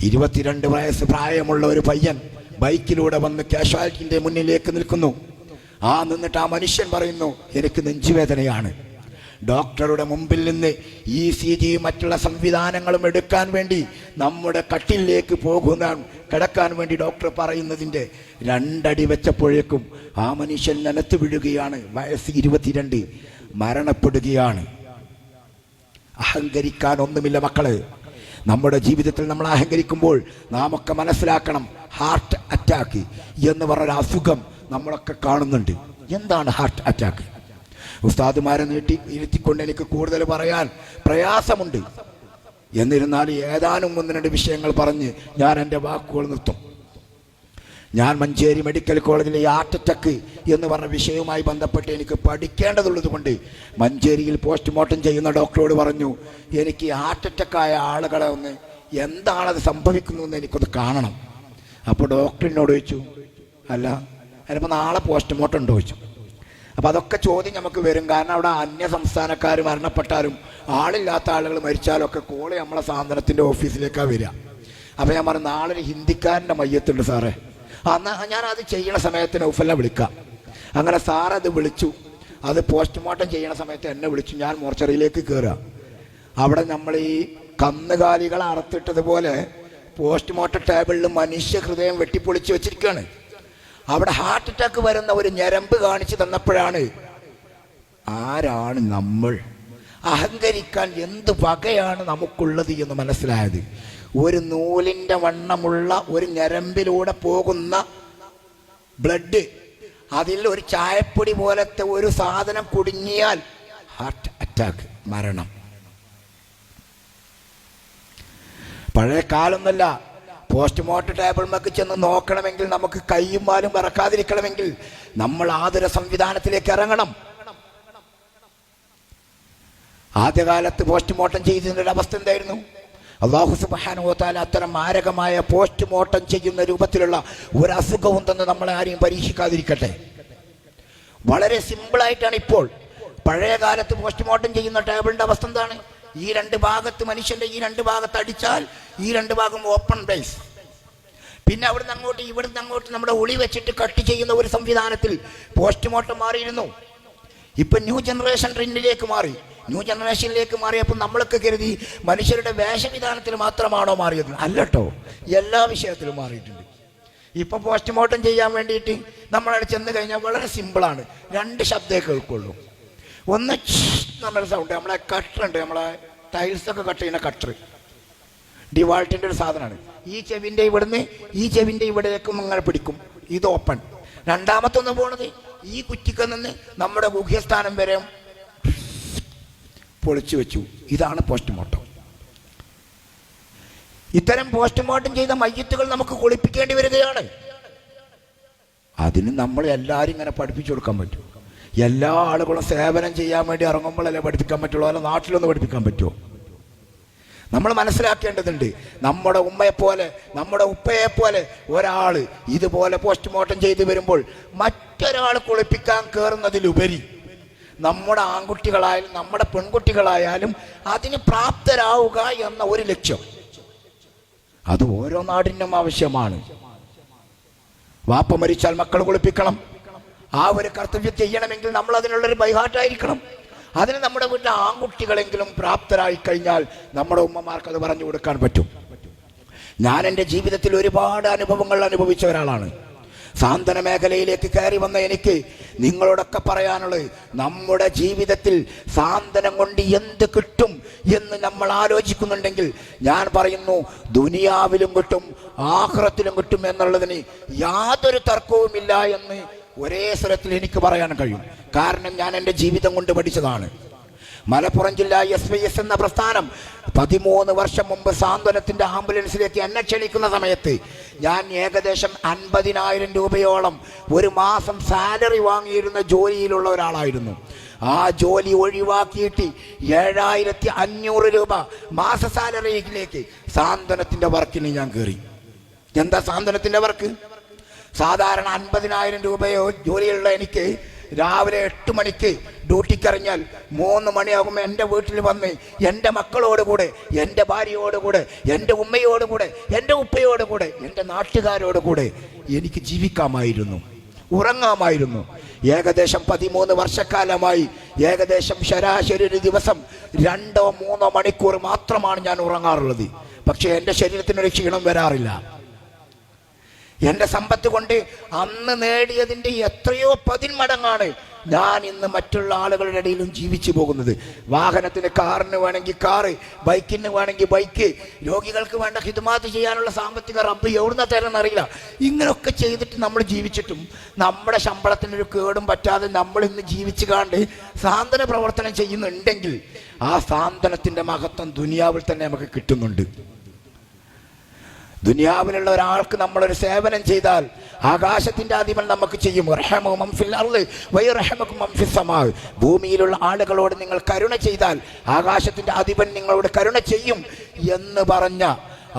22 വയസ്സ് പ്രായമുള്ള ഒരു പയ്യൻ ബൈക്കിലൂടെ വന്ന് കാഷ്വാലിറ്റിന്റെ മുന്നിലേക്ക് നിൽക്കുന്നു. നിന്നിട്ട് ആ മനുഷ്യൻ പറയുന്നു, എനിക്ക് നെഞ്ചുവേദനയാണ്. ഡോക്ടറുടെ മുമ്പിൽ നിന്ന് ECG മറ്റുള്ള സംവിധാനങ്ങളും എടുക്കാൻ വേണ്ടി നമ്മുടെ കട്ടിലേക്ക് കിടക്കാൻ വേണ്ടി ഡോക്ടർ പറയുന്നതിൻ്റെ 2 അടി വെച്ചപ്പോഴേക്കും ആ മനുഷ്യൻ നിലത്ത് വീഴുകയാണ്. വയസ്സ് 22, മരണപ്പെടുകയാണ്. അഹങ്കരിക്കാൻ ഒന്നുമില്ല മക്കള്. നമ്മുടെ ജീവിതത്തിൽ നമ്മൾ അഹങ്കരിക്കുമ്പോൾ നാം ഒക്കെ മനസ്സിലാക്കണം, ഹാർട്ട് അറ്റാക്ക് എന്ന് പറഞ്ഞൊരു അസുഖം നമ്മളൊക്കെ കാണുന്നുണ്ട്. എന്താണ് ഹാർട്ട് അറ്റാക്ക്? ഉസ്താദുമാരെ ഇരുത്തിക്കൊണ്ട് എനിക്ക് കൂടുതൽ പറയാൻ പ്രയാസമുണ്ട്. എന്നിരുന്നാൽ ഏതാനും 1-2 വിഷയങ്ങൾ പറഞ്ഞ് ഞാൻ എൻ്റെ വാക്കുകൾ നിർത്തും. ഞാൻ മഞ്ചേരി മെഡിക്കൽ കോളേജിലെ ഹാർട്ട് അറ്റാക്ക് എന്ന് പറഞ്ഞ വിഷയവുമായി ബന്ധപ്പെട്ട് എനിക്ക് പഠിക്കേണ്ടതുള്ളത് കൊണ്ട് മഞ്ചേരിയിൽ പോസ്റ്റ്മോർട്ടം ചെയ്യുന്ന ഡോക്ടറോട് പറഞ്ഞു, എനിക്ക് ഹാർട്ട് അറ്റാക്കായ ആളുകളെ ഒന്ന് എന്താണത് സംഭവിക്കുന്നതെന്ന് എനിക്കൊന്ന് കാണണം. അപ്പോൾ ഡോക്ടറിനോട് ചോദിച്ചു, അല്ല അതിപ്പോൾ നാളെ പോസ്റ്റ്മോർട്ടം ഉണ്ടോ ചോദിച്ചു. അപ്പോൾ അതൊക്കെ ചോദ്യം നമുക്ക് വരും. കാരണം അവിടെ അന്യ സംസ്ഥാനക്കാർ മരണപ്പെട്ടാലും ആളില്ലാത്ത ആളുകൾ മരിച്ചാലും ഒക്കെ കോള് നമ്മളെ സാന്ത്വനത്തിൻ്റെ ഓഫീസിലേക്കാണ് വരിക. അപ്പോൾ ഞാൻ പറഞ്ഞു, നാളെ ഒരു ഹിന്ദിക്കാരൻ്റെ മയ്യത്തുണ്ട് സാറേ, എന്നാൽ ഞാനത് ചെയ്യണ സമയത്ത് നൗഫലിനെ വിളിക്കാം. അങ്ങനെ സാറത് വിളിച്ചു. അത് പോസ്റ്റ്മോർട്ടം ചെയ്യണ സമയത്ത് എന്നെ വിളിച്ചു. ഞാൻ മോർച്ചറിയിലേക്ക് കയറുക. അവിടെ നമ്മൾ ഈ കന്നുകാലികളെ അറുത്തിട്ടതുപോലെ പോസ്റ്റ്മോർട്ടം ടേബിളിൽ മനുഷ്യ ഹൃദയം വെട്ടിപ്പൊളിച്ച് വെച്ചിരിക്കുകയാണ്. അവിടെ ഹാർട്ട് അറ്റാക്ക് വരുന്ന ഒരു ഞരമ്പ് കാണിച്ചു തന്നപ്പോഴാണ് ആരാണ് നമ്മൾ, അഹങ്കരിക്കാൻ എന്ത് വകയാണ് നമുക്കുള്ളത് എന്ന് മനസ്സിലായത്. ഒരു നൂലിൻ്റെ വണ്ണമുള്ള ഒരു ഞരമ്പിലൂടെ പോകുന്ന ബ്ലഡ്, അതിൽ ഒരു ചായപ്പൊടി പോലത്തെ ഒരു സാധനം കുടുങ്ങിയാൽ ഹാർട്ട് അറ്റാക്ക്, മരണം. പഴയ കാലമൊന്നല്ല. പോസ്റ്റ്മോർട്ടം ടേബിളിലേക്ക് ചെന്ന് നോക്കണമെങ്കിൽ, നമുക്ക് കയ്യും വാലും മറക്കാതിരിക്കണമെങ്കിൽ നമ്മൾ ആതുര സംവിധാനത്തിലേക്ക് ഇറങ്ങണം. ആദ്യകാലത്ത് പോസ്റ്റ്മോർട്ടം ചെയ്തതിൻ്റെ ഒരു അവസ്ഥ എന്തായിരുന്നു? അല്ലാഹു സുബ്ഹാനഹു വ തആല അത്തരം മാരകമായ പോസ്റ്റ്മോർട്ടം ചെയ്യുന്ന രൂപത്തിലുള്ള ഒരു അസുഖവും തന്നെ നമ്മളെ ആരെയും പരീക്ഷിക്കാതിരിക്കട്ടെ. വളരെ സിമ്പിളായിട്ടാണ് ഇപ്പോൾ. പഴയ കാലത്ത് പോസ്റ്റ്മോർട്ടം ചെയ്യുന്ന ടേബിളിൻ്റെ അവസ്ഥ എന്താണ്? ഈ 2 ഭാഗത്ത്, മനുഷ്യൻ്റെ ഈ 2 ഭാഗത്ത് അടിച്ചാൽ ഈ 2 ഭാഗം ഓപ്പൺ പ്ലേസ്. പിന്നെ അവിടുന്ന് അങ്ങോട്ട് നമ്മുടെ ഉളി വെച്ചിട്ട് കട്ട് ചെയ്യുന്ന ഒരു സംവിധാനത്തിൽ പോസ്റ്റ്മോർട്ടം മാറിയിരുന്നു. ഇപ്പം ന്യൂ ജനറേഷൻ ട്രെൻഡിലേക്ക് മാറി. ന്യൂ ജനറേഷനിലേക്ക് മാറിയപ്പോൾ നമ്മളൊക്കെ കരുതി മനുഷ്യരുടെ വേഷവിധാനത്തിൽ മാത്രമാണോ മാറിയത്? അല്ലട്ടോ, എല്ലാ വിഷയത്തിലും മാറിയിട്ടുണ്ട്. ഇപ്പം പോസ്റ്റ്മോർട്ടം ചെയ്യാൻ വേണ്ടിയിട്ട് നമ്മളവിടെ ചെന്ന് കഴിഞ്ഞാൽ വളരെ സിമ്പിളാണ്. 2 ശബ്ദമേ കേൾക്കുള്ളൂ. ഒന്ന് എന്നൊരു സൗണ്ട്. നമ്മളെ കട്ടറുണ്ട്, നമ്മളെ ടൈൽസൊക്കെ കട്ട് ചെയ്യുന്ന കട്ടർ, ഡിവാൾട്ടിൻ്റെ ഒരു സാധനമാണ്. ഈ ചെവിൻ്റെ ഇവിടുന്ന് ഈ ചെവിൻ്റെ ഇവിടേക്കും അങ്ങനെ പിടിക്കും. ഇത് ഓപ്പൺ. രണ്ടാമത്തൊന്ന് പോണത് ഈ കുറ്റിക്ക് നിന്ന് നമ്മുടെ ഗുഹ്യസ്ഥാനം വരെ പൊളിച്ചു വെച്ചു. ഇതാണ് പോസ്റ്റ്മോർട്ടം. ഇത്തരം പോസ്റ്റ്മോർട്ടം ചെയ്ത മയ്യത്തുകൾ നമുക്ക് കുളിപ്പിക്കേണ്ടി വരികയാണ്. അതിന് നമ്മൾ എല്ലാവരും ഇങ്ങനെ പഠിപ്പിച്ചു കൊടുക്കാൻ പറ്റും. എല്ലാ ആളുകളും സേവനം ചെയ്യാൻ വേണ്ടി ഇറങ്ങുമ്പോഴല്ലേ പഠിപ്പിക്കാൻ പറ്റുള്ളൂ. അല്ല നാട്ടിലൊന്ന് പഠിപ്പിക്കാൻ പറ്റുമോ? നമ്മൾ മനസ്സിലാക്കേണ്ടതുണ്ട്. നമ്മുടെ ഉമ്മയെപ്പോലെ, നമ്മുടെ ഉപ്പയെപ്പോലെ ഒരാൾ ഇതുപോലെ പോസ്റ്റ്മോർട്ടം ചെയ്ത് വരുമ്പോൾ മറ്റൊരാൾ കുളിപ്പിക്കാൻ കയറുന്നതിലുപരി നമ്മുടെ ആൺകുട്ടികളായാലും നമ്മുടെ പെൺകുട്ടികളായാലും അതിന് പ്രാപ്തരാവുക എന്ന ഒരു ലക്ഷ്യം, അത് ഓരോ നാടിനും ആവശ്യമാണ്. വാപ്പ മരിച്ചാൽ മക്കൾ കുളിപ്പിക്കണം. ആ ഒരു കർത്തവ്യം ചെയ്യണമെങ്കിൽ നമ്മൾ അതിനുള്ളൊരു ബൈഹാർട്ടായിരിക്കണം. അതിന് നമ്മുടെ വീട്ടിലെ ആൺകുട്ടികളെങ്കിലും പ്രാപ്തരായി കഴിഞ്ഞാൽ നമ്മുടെ ഉമ്മമാർക്ക് അത് പറഞ്ഞു കൊടുക്കാൻ പറ്റും. ഞാൻ എൻ്റെ ജീവിതത്തിൽ ഒരുപാട് അനുഭവങ്ങൾ അനുഭവിച്ച ഒരാളാണ്. സാന്ത്വന മേഖലയിലേക്ക് കയറി വന്ന എനിക്ക് നിങ്ങളോടൊക്കെ പറയാനുള്ളത്, നമ്മുടെ ജീവിതത്തിൽ സാന്ത്വനം കൊണ്ട് എന്ത് കിട്ടും എന്ന് നമ്മൾ ആലോചിക്കുന്നുണ്ടെങ്കിൽ ഞാൻ പറയുന്നു, ദുനിയാവിലും കിട്ടും ആഖിറത്തിലും കിട്ടും എന്നുള്ളതിന് യാതൊരു തർക്കവുമില്ല എന്ന് ഒരേ സ്വരത്തിൽ എനിക്ക് പറയാൻ കഴിയും. കാരണം ഞാൻ എൻ്റെ ജീവിതം കൊണ്ട് പഠിച്ചതാണ്. മലപ്പുറം ജില്ലാ SYS എന്ന പ്രസ്ഥാനം 13 വർഷം മുമ്പ് സാന്ത്വനത്തിൻ്റെ ആംബുലൻസിലേക്ക് എന്നെ ക്ഷണിക്കുന്ന സമയത്ത് ഞാൻ ഏകദേശം 50,000 രൂപയോളം ഒരു മാസം സാലറി വാങ്ങിയിരുന്ന ജോലിയിലുള്ള ഒരാളായിരുന്നു. ആ ജോലി ഒഴിവാക്കിയിട്ട് 7,500 രൂപ മാസ സാലറിയിലേക്ക് സാന്ത്വനത്തിൻ്റെ വർക്കിന് ഞാൻ കയറി. എന്താ സാന്ത്വനത്തിൻ്റെ വർക്ക്? സാധാരണ 50,000 രൂപയോ ജോലിയുള്ള എനിക്ക് രാവിലെ 8 മണിക്ക് ഡ്യൂട്ടിക്കിറങ്ങിയാൽ 3 മണിയാകുമ്പോൾ എൻ്റെ വീട്ടിൽ വന്ന് എൻ്റെ മക്കളോടുകൂടെ, എൻ്റെ ഭാര്യയോടുകൂടെ, എൻ്റെ ഉമ്മയോടുകൂടെ, എൻ്റെ ഉപ്പയോടുകൂടെ, എൻ്റെ നാട്ടുകാരോടുകൂടെ എനിക്ക് ജീവിക്കാമായിരുന്നു, ഉറങ്ങാമായിരുന്നു. ഏകദേശം 13 വർഷക്കാലമായി ഏകദേശം ശരാശരി ഒരു ദിവസം 2-3 മണിക്കൂർ മാത്രമാണ് ഞാൻ ഉറങ്ങാറുള്ളത്. പക്ഷേ എൻ്റെ ശരീരത്തിനൊരു ക്ഷീണം വരാറില്ല. എൻ്റെ സമ്പത്ത് കൊണ്ട് അന്ന് നേടിയതിൻ്റെ എത്രയോ 10 മടങ്ങാണ് ഞാൻ ഇന്ന് മറ്റുള്ള ആളുകളുടെ ഇടയിലും ജീവിച്ചു പോകുന്നത്. വാഹനത്തിന്, കാറിന് വേണമെങ്കിൽ കാറ്, ബൈക്കിന് വേണമെങ്കിൽ ബൈക്ക്, രോഗികൾക്ക് വേണ്ട ഹിദ്മാത്ത് ചെയ്യാനുള്ള സാമ്പത്തിക റബ്ബ് എവിടുന്ന തരുന്നറിയില്ല. ഇങ്ങനെയൊക്കെ ചെയ്തിട്ട് നമ്മൾ ജീവിച്ചിട്ടും നമ്മുടെ ശമ്പളത്തിനൊരു കേടും പറ്റാതെ നമ്മൾ ഇന്ന് ജീവിച്ചു കാണ്ട് സാന്ത്വന പ്രവർത്തനം ചെയ്യുന്നുണ്ടെങ്കിൽ ആ സാന്ത്വനത്തിൻ്റെ മഹത്വം ദുനിയാവിൽ തന്നെ നമുക്ക് കിട്ടുന്നുണ്ട്. ദുനിയാവിലുള്ള ഒരാൾക്ക് നമ്മളൊരു സേവനം ചെയ്താൽ ആകാശത്തിന്റെ അധിപൻ നമുക്ക് ചെയ്യും. ഭൂമിയിലുള്ള ആളുകളോട് നിങ്ങൾ കരുണ ചെയ്താൽ ആകാശത്തിന്റെ അധിപൻ നിങ്ങളോട് കരുണ ചെയ്യും എന്ന് പറഞ്ഞ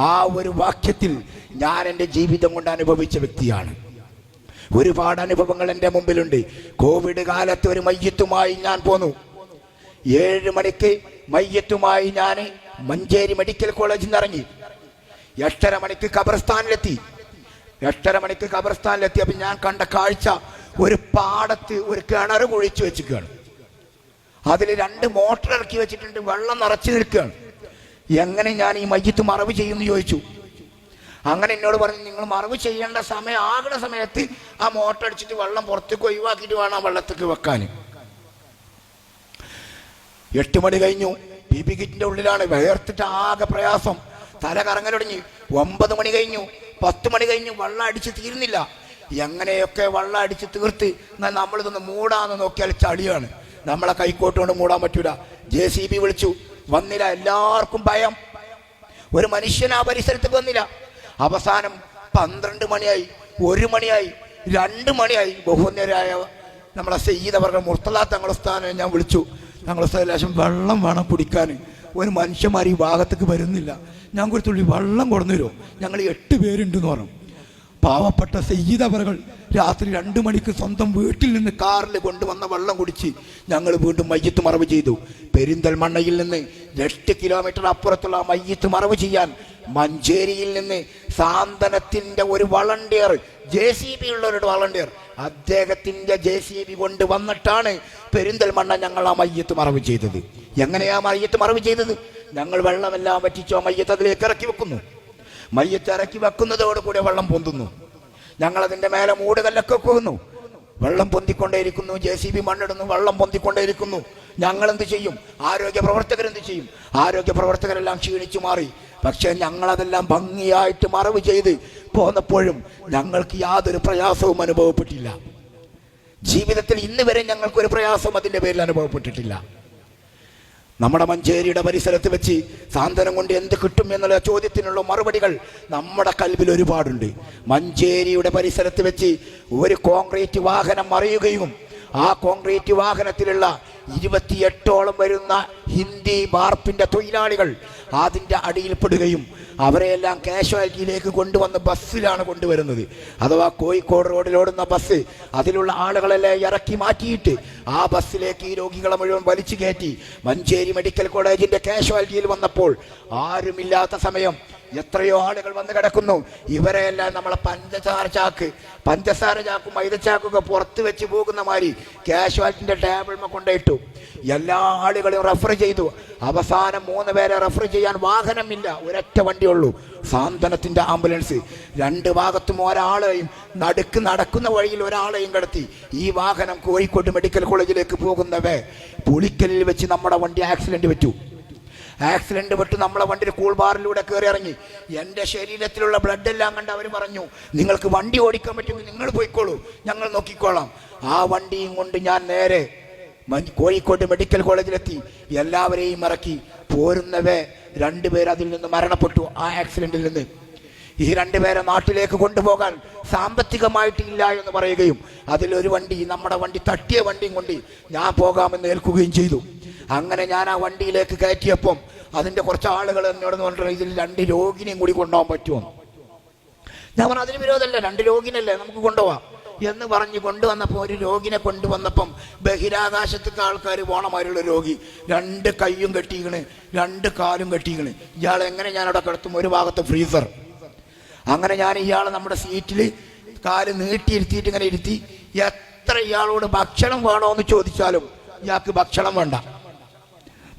ആ ഒരു വാക്യത്തിൽ ഞാൻ എൻ്റെ ജീവിതം കൊണ്ട് അനുഭവിച്ച വ്യക്തിയാണ്. ഒരുപാട് അനുഭവങ്ങൾ എൻ്റെ മുമ്പിലുണ്ട്. കോവിഡ് കാലത്ത് ഒരു മയ്യത്തുമായി ഞാൻ പോന്നു. 7 മണിക്ക് മയ്യത്തുമായി ഞാൻ മഞ്ചേരി മെഡിക്കൽ കോളേജിൽ നിന്ന് ഇറങ്ങി. 8:30 മണിക്ക് ഖബർസ്ഥാനിലെത്തി. 8:30 മണിക്ക് ഖബർസ്ഥാനിലെത്തി. അപ്പം ഞാൻ കണ്ട കാഴ്ച, ഒരു പാടത്ത് ഒരു കിണർ കുഴിച്ചു വെച്ചിരിക്കുകയാണ്. അതിൽ 2 മോട്ടർ ഇറക്കി വെച്ചിട്ടുണ്ട്, വെള്ളം നിറച്ചു നിൽക്കുകയാണ്. എങ്ങനെ ഞാൻ ഈ മയ്യത്ത് മറവ് ചെയ്യുമെന്ന് ചോദിച്ചു. അങ്ങനെ എന്നോട് പറഞ്ഞു, നിങ്ങൾ മറവ് ചെയ്യേണ്ട സമയം ആകുന്ന സമയത്ത് ആ മോട്ടർ അടിച്ചിട്ട് വെള്ളം പുറത്തേക്ക് ഒഴിവാക്കിയിട്ട് വേണം വെള്ളത്തേക്ക് വെക്കാൻ. 8 മണി കഴിഞ്ഞു. PPE കിറ്റിന്റെ ഉള്ളിലാണ്, വേർത്തിട്ട് ആകെ പ്രയാസം, തല കറങ്ങലൊടിഞ്ഞ്. 9 മണി കഴിഞ്ഞു, 10 മണി കഴിഞ്ഞു, വെള്ളം അടിച്ച് തീരുന്നില്ല. എങ്ങനെയൊക്കെ വെള്ളം അടിച്ച് തീർത്ത് നമ്മളിതൊന്ന് മൂടാന്ന് നോക്കിയാൽ ചളിയാണ്. നമ്മളെ കൈക്കോട്ട് കൊണ്ട് മൂടാൻ പറ്റൂല. JCB വിളിച്ചു, വന്നില്ല. എല്ലാവർക്കും ഭയം. ഒരു മനുഷ്യൻ ആ പരിസരത്തേക്ക് വന്നില്ല. അവസാനം 12 മണിയായി, 1 മണിയായി, 2 മണിയായി. ബഹുമാന്യരായ നമ്മളെ സയ്യിദ് അവരുടെ മുർത്തല തങ്ങളുടെ സ്ഥാനം ഞാൻ വിളിച്ചു. ഞങ്ങളുടെ സ്ഥലം വെള്ളം വേണം കുടിക്കാൻ. ഒരു മനുഷ്യന്മാർ ഈ ഭാഗത്തേക്ക് വരുന്നില്ല. ഞാൻ ഒരു തുള്ളി വെള്ളം കൊടുന്നുതരുമോ? ഞങ്ങൾ 8 പേരുണ്ടെന്ന് പറഞ്ഞു. പാവപ്പെട്ട സയ്യിദ് അവറുകൾ രാത്രി 2 മണിക്ക് സ്വന്തം വീട്ടിൽ നിന്ന് കാറിൽ കൊണ്ടുവന്ന വെള്ളം കുടിച്ച് ഞങ്ങൾ വീണ്ടും മയ്യത്ത് മറവ് ചെയ്തു. പെരിന്തൽമണ്ണയിൽ നിന്ന് 8 കിലോമീറ്റർ അപ്പുറത്തുള്ള മയ്യത്ത് മറവ് ചെയ്യാൻ മഞ്ചേരിയിൽ നിന്ന് സാന്ത്വനത്തിന്റെ ഒരു വളണ്ടിയർ, JCB ഉള്ള ഒരു വളണ്ടിയർ, അദ്ദേഹത്തിന്റെ JCB കൊണ്ട് വന്നിട്ടാണ് പെരിന്തൽമണ്ണ ഞങ്ങൾ ആ മയ്യത്ത് മറവ് ചെയ്തത്. എങ്ങനെയാ മയ്യത്ത് മറവ് ചെയ്തത്? ഞങ്ങൾ വെള്ളമെല്ലാം വറ്റിച്ചോ മയ്യത്ത് അതിലേക്ക് ഇറക്കി വെക്കുന്നു. മയ്യത്ത് ഇറക്കി വെക്കുന്നതോടുകൂടെ വെള്ളം പൊന്തുന്നു. ഞങ്ങളതിൻ്റെ മേലെ മൂടുകല്ലൊക്കെ വെക്കുന്നു. വെള്ളം പൊന്തിക്കൊണ്ടേയിരിക്കുന്നു. JCB മണ്ണിടുന്നു, വെള്ളം പൊന്തിക്കൊണ്ടേയിരിക്കുന്നു. ഞങ്ങൾ എന്ത് ചെയ്യും? ആരോഗ്യ പ്രവർത്തകരെന്ത് ചെയ്യും? ആരോഗ്യ പ്രവർത്തകരെല്ലാം ക്ഷീണിച്ചു മാറി. പക്ഷെ ഞങ്ങളതെല്ലാം ഭംഗിയായിട്ട് മറവ് ചെയ്ത് പോന്നപ്പോഴും ഞങ്ങൾക്ക് യാതൊരു പ്രയാസവും അനുഭവപ്പെട്ടില്ല. ജീവിതത്തിൽ ഇന്ന് വരെ ഞങ്ങൾക്കൊരു പ്രയാസവും അതിൻ്റെ പേരിൽ അനുഭവപ്പെട്ടിട്ടില്ല. നമ്മുടെ മഞ്ചേരിയുടെ പരിസരത്ത് വെച്ച് സാന്ത്വനം കൊണ്ട് എന്ത് കിട്ടും എന്നുള്ള ചോദ്യത്തിനുള്ള മറുപടികൾ നമ്മുടെ കൽവിൽ ഒരുപാടുണ്ട്. മഞ്ചേരിയുടെ പരിസരത്ത് വെച്ച് ഒരു കോൺക്രീറ്റ് വാഹനം മറിയുകയും ആ കോൺക്രീറ്റ് വാഹനത്തിലുള്ള 28ഓളം വരുന്ന ഹിന്ദി ബാർപ്പിന്റെ തൊഴിലാളികൾ അതിൻ്റെ അടിയിൽപ്പെടുകയും അവരെയെല്ലാം കാഷ്വാലിറ്റിയിലേക്ക് കൊണ്ടുവന്ന് ബസ്സിലാണ് കൊണ്ടുവരുന്നത്. അഥവാ കോഴിക്കോട് റോഡിലോടുന്ന ബസ്, അതിലുള്ള ആളുകളെല്ലാം ഇറക്കി മാറ്റിയിട്ട് ആ ബസ്സിലേക്ക് ഈ രോഗികളെ മുഴുവൻ വലിച്ചു കയറ്റി മഞ്ചേരി മെഡിക്കൽ കോളേജിന്റെ കാഷ്വാലിറ്റിയിൽ വന്നപ്പോൾ ആരുമില്ലാത്ത സമയം എത്രയോ ആളുകൾ വന്ന് കിടക്കുന്നു. ഇവരെയെല്ലാം നമ്മളെ പഞ്ചസാര ചാക്കും മൈദച്ചാക്കൊക്കെ പുറത്ത് വെച്ച് പോകുന്ന മാതിരി കാഷ്വാലിറ്റിന്റെ ടേബിളിൽ കൊണ്ടുപോയിട്ടു. എല്ലാ ആളുകളെയും റെഫർ ചെയ്തു. അവസാനം 3 പേരെ റെഫർ ചെയ്യാൻ വാഹനമില്ല, ഒരൊറ്റ വണ്ടിയുള്ളൂ, സാന്ത്വനത്തിന്റെ ആംബുലൻസ്. 2 ഭാഗത്തും ഒരാളെയും നടുക്ക് നടക്കുന്ന വഴിയിൽ ഒരാളെയും കിടത്തി. ഈ വാഹനം കോഴിക്കോട് മെഡിക്കൽ കോളേജിലേക്ക് പോകുന്നവേ പുളിക്കലിൽ വെച്ച് നമ്മുടെ വണ്ടി ആക്സിഡന്റ് പറ്റു. ആക്സിഡന്റ് പെട്ട് നമ്മളെ വണ്ടിയിൽ കൂൾ ബാറിലൂടെ കയറി ഇറങ്ങി. എൻ്റെ ശരീരത്തിലുള്ള ബ്ലഡ് എല്ലാം കണ്ട് അവർ പറഞ്ഞു, നിങ്ങൾക്ക് വണ്ടി ഓടിക്കാൻ പറ്റുമെങ്കിൽ നിങ്ങൾ പോയിക്കോളൂ, ഞങ്ങൾ നോക്കിക്കോളാം. ആ വണ്ടിയും കൊണ്ട് ഞാൻ നേരെ കോഴിക്കോട് മെഡിക്കൽ കോളേജിലെത്തി. എല്ലാവരെയും ഇറക്കി. പോരുന്നവേ 2 പേർ അതിൽ നിന്ന് മരണപ്പെട്ടു ആ ആക്സിഡന്റിൽ നിന്ന്. ഈ 2 പേരെ നാട്ടിലേക്ക് കൊണ്ടുപോകാൻ സാമ്പത്തികമായിട്ടില്ല എന്ന് പറയുകയും അതിലൊരു വണ്ടി, നമ്മുടെ വണ്ടി, തട്ടിയ വണ്ടിയും കൊണ്ട് ഞാൻ പോകാമെന്ന് ഏൽക്കുകയും ചെയ്തു. അങ്ങനെ ഞാൻ ആ വണ്ടിയിലേക്ക് കയറ്റിയപ്പം അതിൻ്റെ കുറച്ച് ആളുകൾ എന്നോട് പറഞ്ഞു, ഇതിൽ 2 രോഗിനെയും കൂടി കൊണ്ടുപോകാൻ പറ്റുമോ? ഞാൻ പറഞ്ഞു, അതിന് വിരോധമല്ല, 2 രോഗിനല്ലേ നമുക്ക് കൊണ്ടുപോകാം. എന്ന് പറഞ്ഞ് കൊണ്ടുവന്നപ്പോൾ ഒരു രോഗിനെ കൊണ്ടുവന്നപ്പം ബഹിരാകാശത്തേക്ക് ആൾക്കാർ പോണമാരുള്ള രോഗി 2 കൈയും കെട്ടിക്കണ് 2 കാലും കെട്ടിക്കണ്. ഇയാൾ എങ്ങനെ ഞാനവിടെ കിടത്തും? ഒരു ഭാഗത്ത് ഫ്രീസർ. അങ്ങനെ ഞാൻ ഇയാളെ നമ്മുടെ സീറ്റിൽ കാല് നീട്ടിയിരുത്തിയിട്ട് ഇങ്ങനെ ഇരുത്തി എത്ര ഇയാളോട് ഭക്ഷണം വേണോ എന്ന് ചോദിച്ചാലും ഇയാൾക്ക് ഭക്ഷണം വേണ്ട.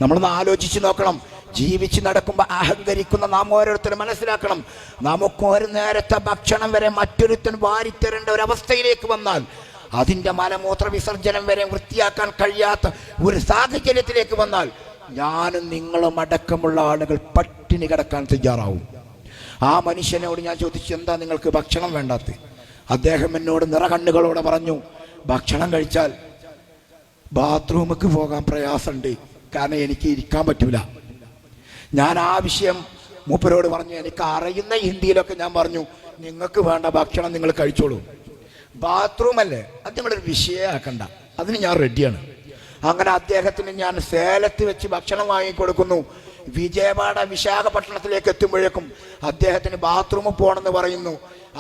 നമ്മളൊന്ന് ആലോചിച്ച് നോക്കണം. ജീവിച്ച് നടക്കുമ്പോൾ അഹങ്കരിക്കുന്ന നാം ഓരോരുത്തരും മനസ്സിലാക്കണം, നമുക്ക് ഒരു നേരത്തെ ഭക്ഷണം വരെ മറ്റൊരുത്തൻ വാരിത്തരേണ്ട ഒരവസ്ഥയിലേക്ക് വന്നാൽ, അതിൻ്റെ മലമൂത്ര വിസർജനം വരെ വൃത്തിയാക്കാൻ കഴിയാത്ത ഒരു സാഹചര്യത്തിലേക്ക് വന്നാൽ, ഞാനും നിങ്ങളും അടക്കമുള്ള ആളുകൾ പട്ടിണി കിടക്കാൻ തയ്യാറാവും. ആ മനുഷ്യനോട് ഞാൻ ചോദിച്ചു, എന്താ നിങ്ങൾക്ക് ഭക്ഷണം വേണ്ടാത്ത? അദ്ദേഹം എന്നോട് നിറകണ്ണുകളോടെ പറഞ്ഞു, ഭക്ഷണം കഴിച്ചാൽ ബാത്റൂമിക്ക് പോകാൻ പ്രയാസമുണ്ട്, കാരണം എനിക്ക് ഇരിക്കാൻ പറ്റൂല. ഞാൻ ആ വിഷയം മൂപ്പരോട് പറഞ്ഞു. എനിക്ക് അറിയുന്ന ഹിന്ദിയിലൊക്കെ ഞാൻ പറഞ്ഞു, നിങ്ങൾക്ക് വേണ്ട ഭക്ഷണം നിങ്ങൾ കഴിച്ചോളൂ, ബാത്റൂം അല്ലേ അത് നിങ്ങളൊരു വിഷയമാക്കണ്ട, അതിന് ഞാൻ റെഡിയാണ്. അങ്ങനെ അദ്ദേഹത്തിന് ഞാൻ സേലത്ത് വെച്ച് ഭക്ഷണം വാങ്ങിക്കൊടുക്കുന്നു. വിജയവാഡ വിശാഖപട്ടണത്തിലേക്ക് എത്തുമ്പോഴേക്കും അദ്ദേഹത്തിന് ബാത്റൂമിൽ പോകണമെന്ന് പറയുന്നു.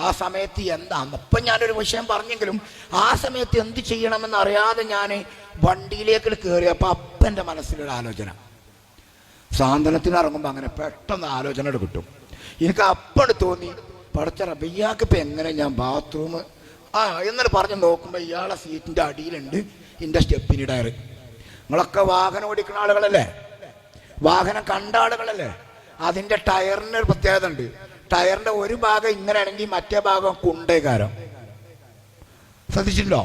ആ സമയത്ത് എന്താ, അപ്പം ഞാനൊരു വിഷയം പറഞ്ഞെങ്കിലും ആ സമയത്ത് എന്ത് ചെയ്യണമെന്ന് അറിയാതെ ഞാൻ വണ്ടിയിലേക്ക് കയറിയപ്പോൾ അപ്പൻ്റെ മനസ്സിലൊരു ആലോചന. സാന്ത്വനത്തിന് ഇറങ്ങുമ്പോൾ അങ്ങനെ പെട്ടെന്ന് ആലോചന കിട്ടും. എനിക്ക് അപ്പണ് തോന്നി, പടച്ച റബ്ബേ, ഇയാൾക്ക് ഇപ്പം എങ്ങനെ ഞാൻ ബാത്റൂം എന്നൊരു പറഞ്ഞ് നോക്കുമ്പോൾ ഇയാളെ സീറ്റിൻ്റെ അടിയിലുണ്ട് എൻ്റെ സ്റ്റെപ്പിന് ടയർ. നിങ്ങളൊക്കെ വാഹനം ഓടിക്കുന്ന ആളുകളല്ലേ, വാഹനം കണ്ട ആളുകളല്ലേ. അതിൻ്റെ ടയറിനൊരു പ്രത്യേകത ഉണ്ട്. ടയറിൻ്റെ ഒരു ഭാഗം ഇങ്ങനെ ആണെങ്കിൽ മറ്റേ ഭാഗം കുണ്ടേകാരം. ശ്രദ്ധിച്ചിട്ടുണ്ടോ?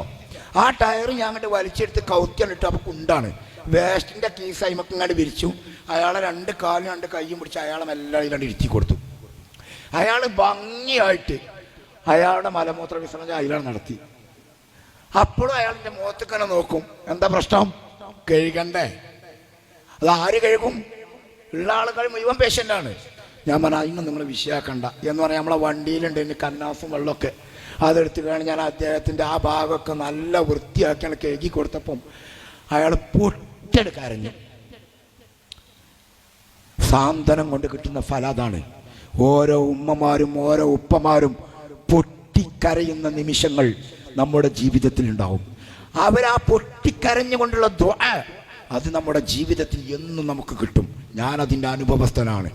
ആ ടയർ ഞാൻ അങ്ങോട്ട് വലിച്ചെടുത്ത് കൗത്തിയാണ് അപ്പോൾ കുണ്ടാണ്. വേസ്റ്റിൻ്റെ കീസ് അയിമക്ക് ഇങ്ങോട്ട് വിരിച്ചു. അയാളെ 2 കാലും 2 കൈയും പിടിച്ച് അയാളെ മെല്ലെ ഇല്ലാണ്ട് ഇരുത്തി കൊടുത്തു. അയാൾ ഭംഗിയായിട്ട് അയാളുടെ മലമൂത്ര വിസർജനം അയാളാണ് നടത്തി. അപ്പോഴും അയാളിൻ്റെ മുഖത്തേക്ക് തന്നെ നോക്കും. എന്താ പ്രശ്നം? കഴുകണ്ടേ? അത് ആര് കഴുകും? ഉള്ള ആളുകൾ മുഴുവൻ പേഷ്യൻ്റാണ്. ഞാൻ പറഞ്ഞ അതിനും നിങ്ങൾ വിഷയാക്കണ്ട എന്ന് പറഞ്ഞാൽ നമ്മളെ വണ്ടിയിലുണ്ട് ഇനി കന്നാസും വെള്ളമൊക്കെ, അതെടുത്ത് വേണം ഞാൻ അദ്ദേഹത്തിൻ്റെ ആ ഭാഗമൊക്കെ നല്ല വൃത്തിയാക്കിയാണ് കഴുകി കൊടുത്തപ്പം അയാൾ പൊട്ടെടുക്കരഞ്ഞു. സാന്ത്വനം കൊണ്ട് കിട്ടുന്ന ഫലം അതാണ്. ഓരോ ഉമ്മമാരും ഓരോ ഉപ്പമാരും പൊട്ടിക്കരയുന്ന നിമിഷങ്ങൾ നമ്മുടെ ജീവിതത്തിൽ ഉണ്ടാവും. അവരാ പൊട്ടിക്കരഞ്ഞുകൊണ്ടുള്ള ദുആ അത് നമ്മുടെ ജീവിതത്തിൽ എന്നും നമുക്ക് കിട്ടും. ഞാനതിൻ്റെ അനുഭവസ്ഥനാണ്.